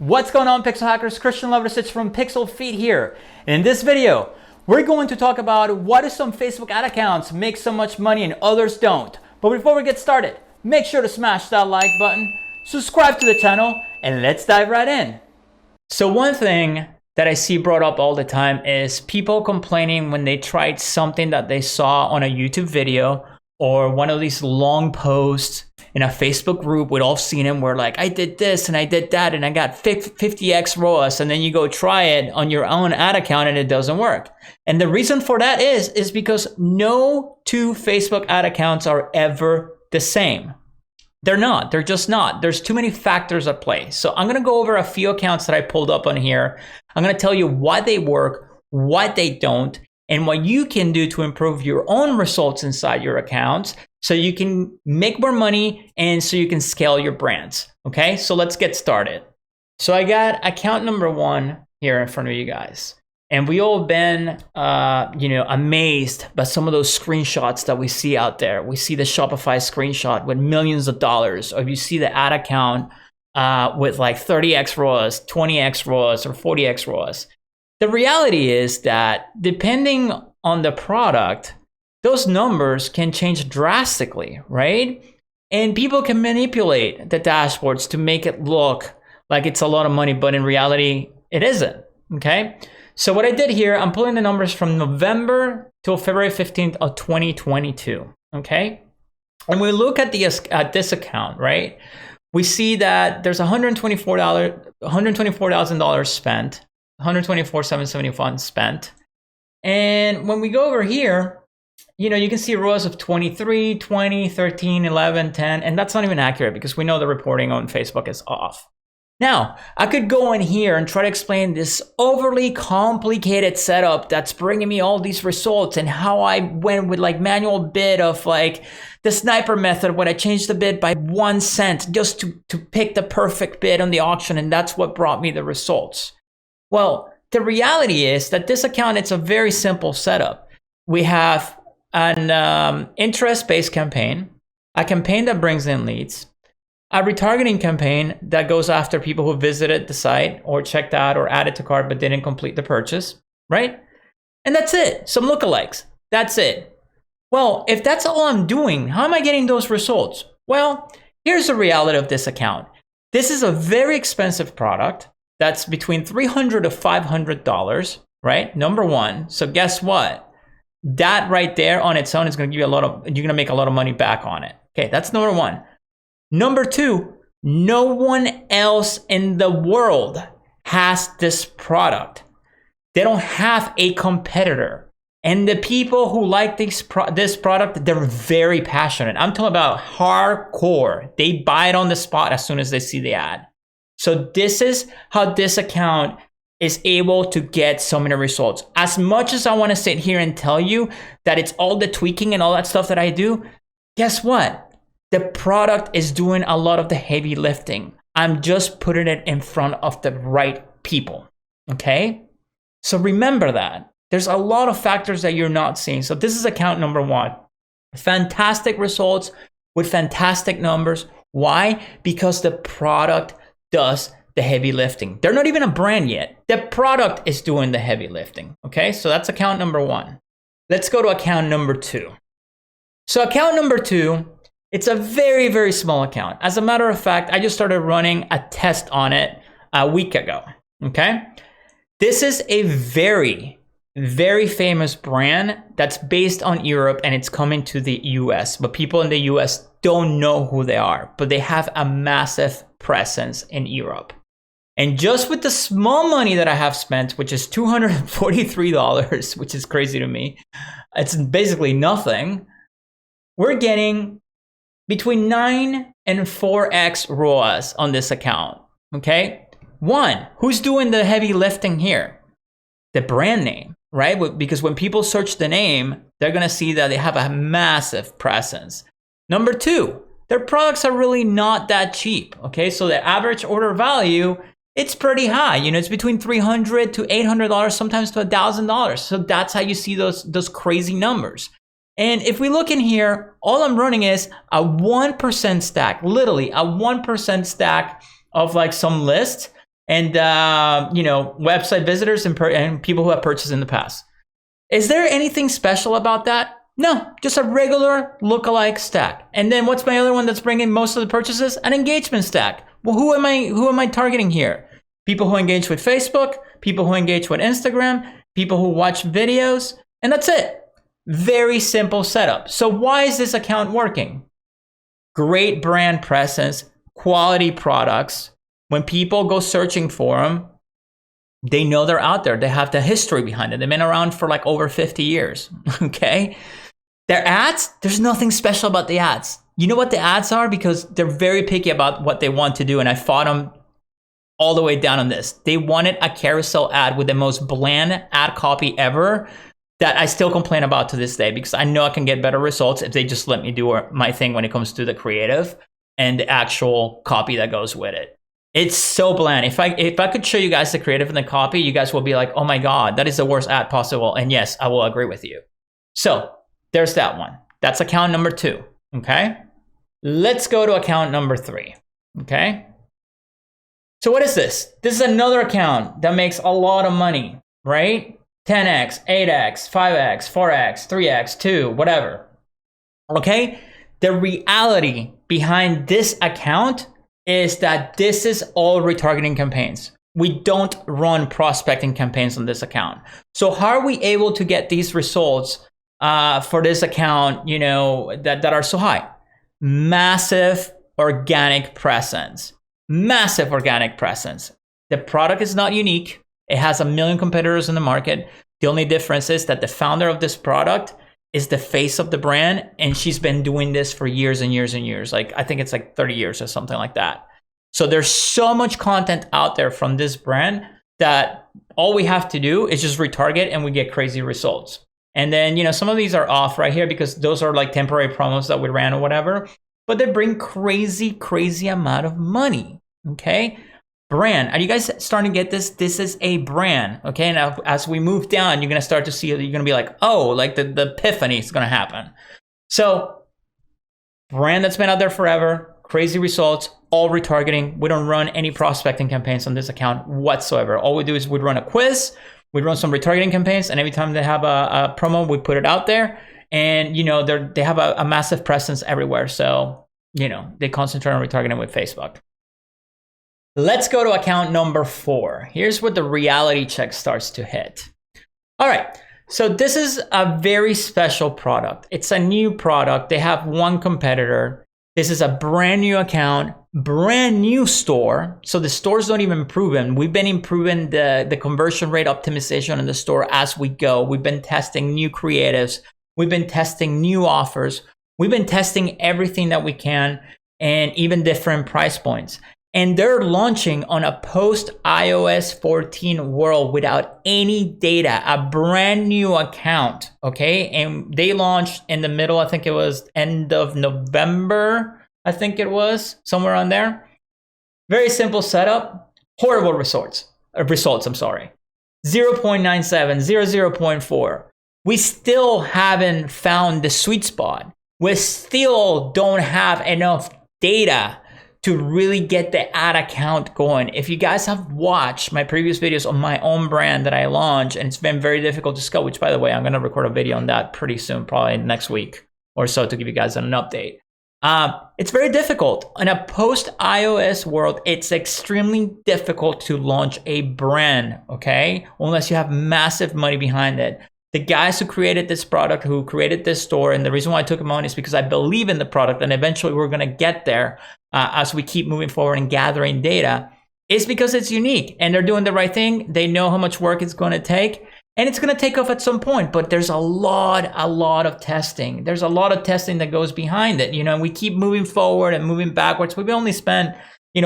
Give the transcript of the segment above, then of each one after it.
What's going on, Pixel Hackers? Christian Lovrecich from PixlFeed here. And in this video, we're going to talk about why do some Facebook ad accounts make so much money and others don't. But before we get started, make sure to smash that like button, subscribe to the channel, and let's dive right in. So one thing that I see brought up all the time is people complaining when they tried something that they saw on a YouTube video or one of these long posts in a Facebook group. We'd all seen them where like, I did this and I did that and I got 50x ROAS, and then you go try it on your own ad account and it doesn't work. And the reason for that is because no two Facebook ad accounts are ever the same. They're not. They're just not. There's too many factors at play. So I'm going to go over a few accounts that I pulled up on here. I'm going to tell you why they work, why they don't, and what you can do to improve your own results inside your accounts so you can make more money and so you can scale your brands. Okay, so let's get started. So I got account number one here in front of you guys. And we all been, amazed by some of those screenshots that we see out there. We see the Shopify screenshot with millions of dollars, or you see the ad account with like 30x ROAS, 20x ROAS, or 40x ROAS. The reality is that depending on the product, those numbers can change drastically, right? And people can manipulate the dashboards to make it look like it's a lot of money, but in reality, it isn't, okay? So what I did here, I'm pulling the numbers from November till February 15th of 2022, okay? And we look at this account, right? We see that there's $124,000 spent, $124,771 spent. And when we go over here, you can see ROAS of 23, 20, 13, 11, 10, and that's not even accurate because we know the reporting on Facebook is off. Now, I could go in here and try to explain this overly complicated setup that's bringing me all these results and how I went with like manual bid of like the sniper method when I changed the bid by 1 cent just to pick the perfect bid on the auction, and that's what brought me the results. Well, the reality is that this account, it's a very simple setup. We have an interest-based campaign, a campaign that brings in leads, a retargeting campaign that goes after people who visited the site or checked out or added to cart but didn't complete the purchase, right? And that's it. Some lookalikes. That's it. Well, if that's all I'm doing, how am I getting those results? Well, here's the reality of this account. This is a very expensive product that's between $300 to $500, right? Number one. So guess what? That right there on its own is going to give you you're going to make a lot of money back on it. Okay, that's number one. Number two, no one else in the world has this product. They don't have a competitor. And the people who like this product, they're very passionate. I'm talking about hardcore. They buy it on the spot as soon as they see the ad. So this is how this account is able to get so many results. As much as I want to sit here and tell you that it's all the tweaking and all that stuff that I do, guess what? The product is doing a lot of the heavy lifting. I'm just putting it in front of the right people, okay? So remember that. There's a lot of factors that you're not seeing. So this is account number one. Fantastic results with fantastic numbers. Why? Because the product does the heavy lifting. They're not even a brand yet. The product is doing the heavy lifting, okay? So that's account number one. Let's go to account number two. So account number two, it's a very, very small account. As a matter of fact, I just started running a test on it a week ago, okay? This is a very, very famous brand that's based on Europe and it's coming to the US, but people in the US don't know who they are, but they have a massive presence in Europe. And just with the small money that I have spent, which is $243, which is crazy to me, it's basically nothing, we're getting between 9 and 4x ROAS on this account, okay? One, who's doing the heavy lifting here? The brand name, right? Because when people search the name, they're gonna see that they have a massive presence. Number two, their products are really not that cheap, okay? So the average order value, it's pretty high. It's between $300 to $800, sometimes to $1,000. So that's how you see those crazy numbers. And if we look in here, all I'm running is a 1% stack, literally a 1% stack of like some list and website visitors and people who have purchased in the past. Is there anything special about that? No, just a regular lookalike stack. And then what's my other one that's bringing most of the purchases? An engagement stack. Well, who am I targeting here? People who engage with Facebook, people who engage with Instagram, people who watch videos, and that's it. Very simple setup. So why is this account working? Great brand presence, quality products. When people go searching for them, they know they're out there. They have the history behind it. They've been around for like over 50 years, okay? Their ads, there's nothing special about the ads. You know what the ads are? Because they're very picky about what they want to do, and I fought them all the way down on this. They wanted a carousel ad with the most bland ad copy ever that I still complain about to this day, because I know I can get better results if they just let me do my thing when it comes to the creative and the actual copy that goes with it. It's so bland. If I could show you guys the creative and the copy, you guys will be like, oh my God, that is the worst ad possible. And yes, I will agree with you. So there's that one. That's account number 2, okay? Let's go to account number 3, okay? So what is this? This is another account that makes a lot of money, right? 10x, 8x, 5x, 4x, 3x, 2, whatever, okay? The reality behind this account is that this is all retargeting campaigns. We don't run prospecting campaigns on this account. So how are we able to get these results for this account, that are so high? Massive organic presence. Massive organic presence. The product is not unique. It has 1 million competitors in the market. The only difference is that the founder of this product is the face of the brand, and she's been doing this for years and years and years. Like, I think it's like 30 years or something like that. So there's so much content out there from this brand that all we have to do is just retarget and we get crazy results. And then, some of these are off right here because those are like temporary promos that we ran or whatever, but they bring crazy, crazy amount of money, okay? Brand, are you guys starting to get this? This is a brand, okay? Now, as we move down, you're gonna start to see, you're gonna be like, oh, like the epiphany is gonna happen. So, brand that's been out there forever, crazy results, all retargeting. We don't run any prospecting campaigns on this account whatsoever. All we do is we'd run a quiz, we'd run some retargeting campaigns, and every time they have a promo, we put it out there. And, they have a massive presence everywhere. So, they concentrate on retargeting with Facebook. Let's go to account number 4. Here's where the reality check starts to hit. All right, so this is a very special product. It's a new product. They have one competitor. This is a brand new account, brand new store. So the stores don't even improve them. We've been improving the conversion rate optimization in the store as we go. We've been testing new creatives. We've been testing new offers. We've been testing everything that we can, and even different price points. And they're launching on a post iOS 14 world without any data, a brand new account, okay? And they launched in the middle, I think it was end of November, I think it was, somewhere on there. Very simple setup, horrible results, I'm sorry. 0.97, 0.4. We still haven't found the sweet spot. We still don't have enough data to really get the ad account going. If you guys have watched my previous videos on my own brand that I launched, and it's been very difficult to scale, which by the way, I'm gonna record a video on that pretty soon, probably next week or so, to give you guys an update. It's very difficult. In a post-iOS world, it's extremely difficult to launch a brand, okay? Unless you have massive money behind it. The guys who created this product, who created this store, and the reason why I took them on is because I believe in the product, and eventually we're gonna get there as we keep moving forward and gathering data, is because it's unique and they're doing the right thing. They know how much work it's gonna take, and it's gonna take off at some point, but there's a lot of testing. There's a lot of testing that goes behind it, and we keep moving forward and moving backwards. We've only spent,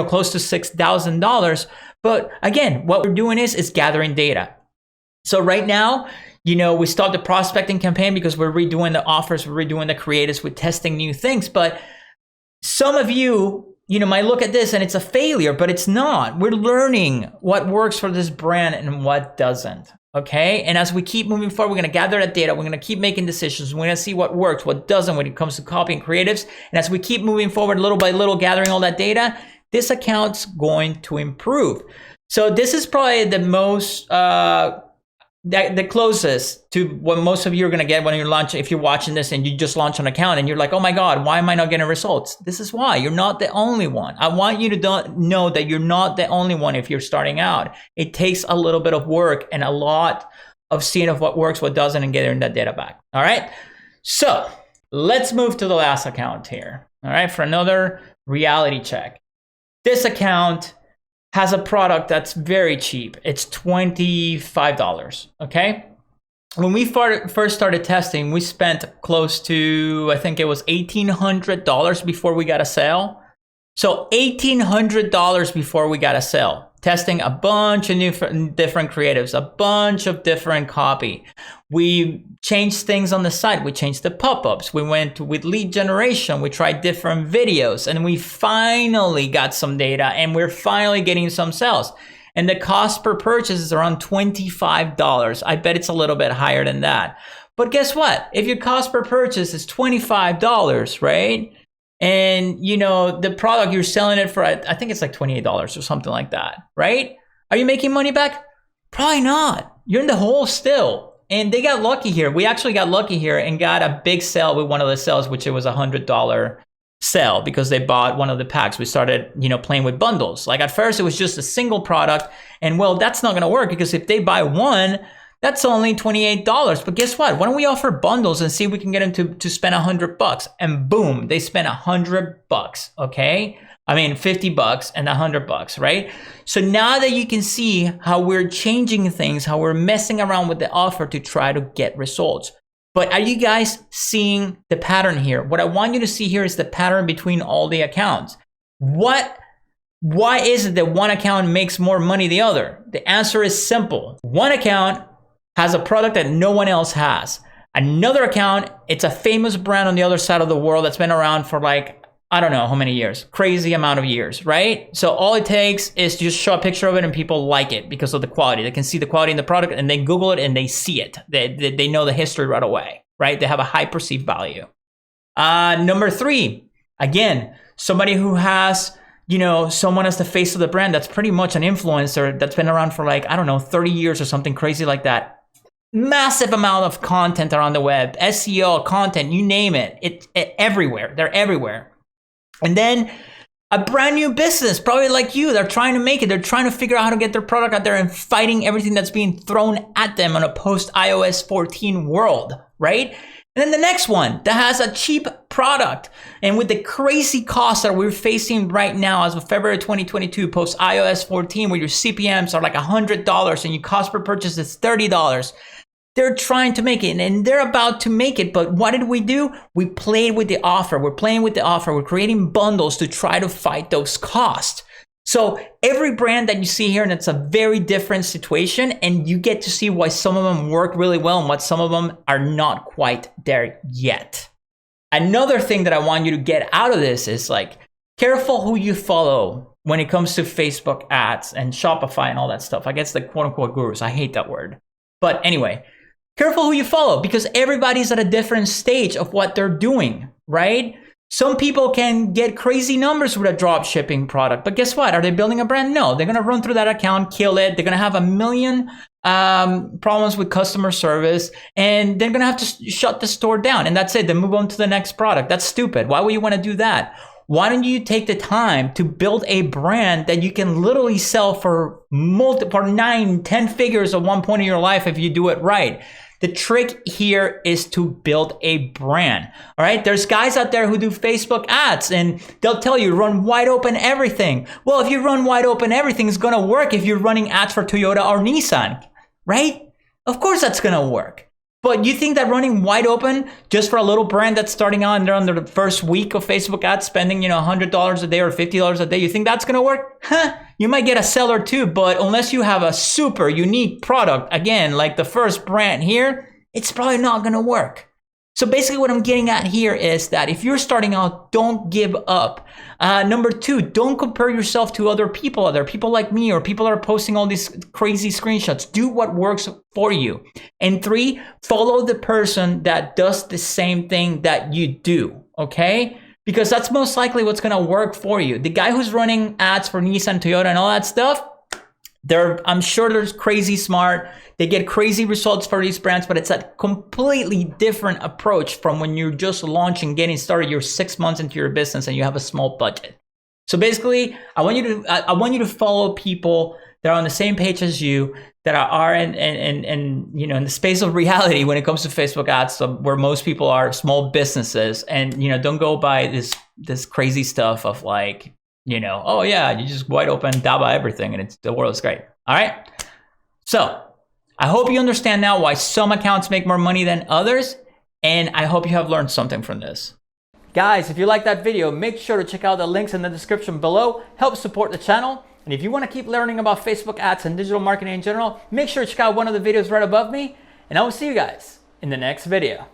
close to $6,000, but again, what we're doing is gathering data. So right now, we stopped the prospecting campaign because we're redoing the offers, we're redoing the creatives, we're testing new things. But some of you, might look at this and it's a failure, but it's not. We're learning what works for this brand and what doesn't, okay? And as we keep moving forward, we're gonna gather that data, we're gonna keep making decisions, we're gonna see what works, what doesn't when it comes to copying creatives. And as we keep moving forward little by little, gathering all that data, this account's going to improve. So this is probably the most, the closest to what most of you are going to get when you launch. If you're watching this and you just launch an account and you're like, oh my God, why am I not getting results? This is why. You're not the only one. I want you to know that you're not the only one if you're starting out. It takes a little bit of work and a lot of seeing of what works, what doesn't, and getting that data back. All right. So let's move to the last account here. All right. For another reality check. This account has a product that's very cheap. It's $25, okay? When we first started testing, we spent close to, I think it was $1,800 before we got a sale. So $1,800 before we got a sale. Testing a bunch of different creatives, a bunch of different copy. We changed things on the site. We changed the pop-ups. We went with lead generation. We tried different videos, and we finally got some data, and we're finally getting some sales. And the cost per purchase is around $25. I bet it's a little bit higher than that. But guess what? If your cost per purchase is $25, right? And you know, the product you're selling it for, I think it's like $28 or something like that, right? Are you making money back? Probably not. You're in the hole still. And they got lucky here. We actually got lucky here and got a big sale with one of the sales, which it was $100 sale because they bought one of the packs. We started, you know, playing with bundles. Like at first it was just a single product, and well, that's not gonna work because if they buy one, that's only $28. But guess what? Why don't we offer bundles and see if we can get them to spend $100? And boom, they spent $100, okay? I mean, $50 and $100, right? So now that you can see how we're changing things, how we're messing around with the offer to try to get results. But are you guys seeing the pattern here? What I want you to see here is the pattern between all the accounts. Why is it that one account makes more money than the other? The answer is simple. One account has a product that no one else has. Another account, it's a famous brand on the other side of the world that's been around for like, I don't know how many years, crazy amount of years, right? So all it takes is to just show a picture of it and people like it because of the quality. They can see the quality in the product and they Google it and they see it. They know the history right away, right? They have a high perceived value. Number 3, again, somebody who has, you know, someone as the face of the brand that's pretty much an influencer that's been around for like, I don't know, 30 years or something crazy like that. Massive amount of content around the web, SEO content, you name it. It's everywhere. They're everywhere. And then a brand new business, probably like you, they're trying to make it. They're trying to figure out how to get their product out there and fighting everything that's being thrown at them in a post iOS 14 world, right? And then the next one that has a cheap product, and with the crazy costs that we're facing right now as of February 2022, post iOS 14, where your CPMs are like $100 and your cost per purchase is $30. They're trying to make it and they're about to make it. But what did we do? We played with the offer. We're playing with the offer. We're creating bundles to try to fight those costs. So every brand that you see here, and it's a very different situation, and you get to see why some of them work really well and what some of them are not quite there yet. Another thing that I want you to get out of this is like, careful who you follow when it comes to Facebook ads and Shopify and all that stuff. I guess the quote unquote gurus. I hate that word. But anyway, careful who you follow because everybody's at a different stage of what they're doing, right? Some people can get crazy numbers with a drop shipping product, but guess what? Are they building a brand? No, they're going to run through that account, kill it. They're going to have a million problems with customer service, and they're going to have to shut the store down. And that's it. They move on to the next product. That's stupid. Why would you want to do that? Why don't you take the time to build a brand that you can literally sell for 9, 10 figures at one point in your life if you do it right? The trick here is to build a brand. All right. There's guys out there who do Facebook ads and they'll tell you run wide open everything. Well, if you run wide open everything, it's going to work if you're running ads for Toyota or Nissan, right? Of course that's going to work. But you think that running wide open just for a little brand that's starting out and they're under the first week of Facebook ads spending, $100 a day or $50 a day, you think that's going to work? You might get a seller too, but unless you have a super unique product, again, like the first brand here, it's probably not going to work. So basically what I'm getting at here is that if you're starting out, don't give up. Number 2, don't compare yourself to other people like me or people that are posting all these crazy screenshots. Do what works for you. And 3, follow the person that does the same thing that you do, okay? Because that's most likely what's gonna work for you. The guy who's running ads for Nissan, Toyota, and all that stuff, I'm sure they're crazy smart. They get crazy results for these brands, but it's a completely different approach from when you're just launching, getting started. You're 6 months into your business and you have a small budget. So basically, I want you to follow people that are on the same page as you, that are in the space of reality when it comes to Facebook ads, where most people are small businesses, and don't go by this crazy stuff of like, oh yeah, you just wide open daba everything and the world is great. All right. So I hope you understand now why some accounts make more money than others, and I hope you have learned something from this. Guys, if you like that video, make sure to check out the links in the description below. Help support the channel. And if you want to keep learning about Facebook ads and digital marketing in general, make sure to check out one of the videos right above me. And I will see you guys in the next video.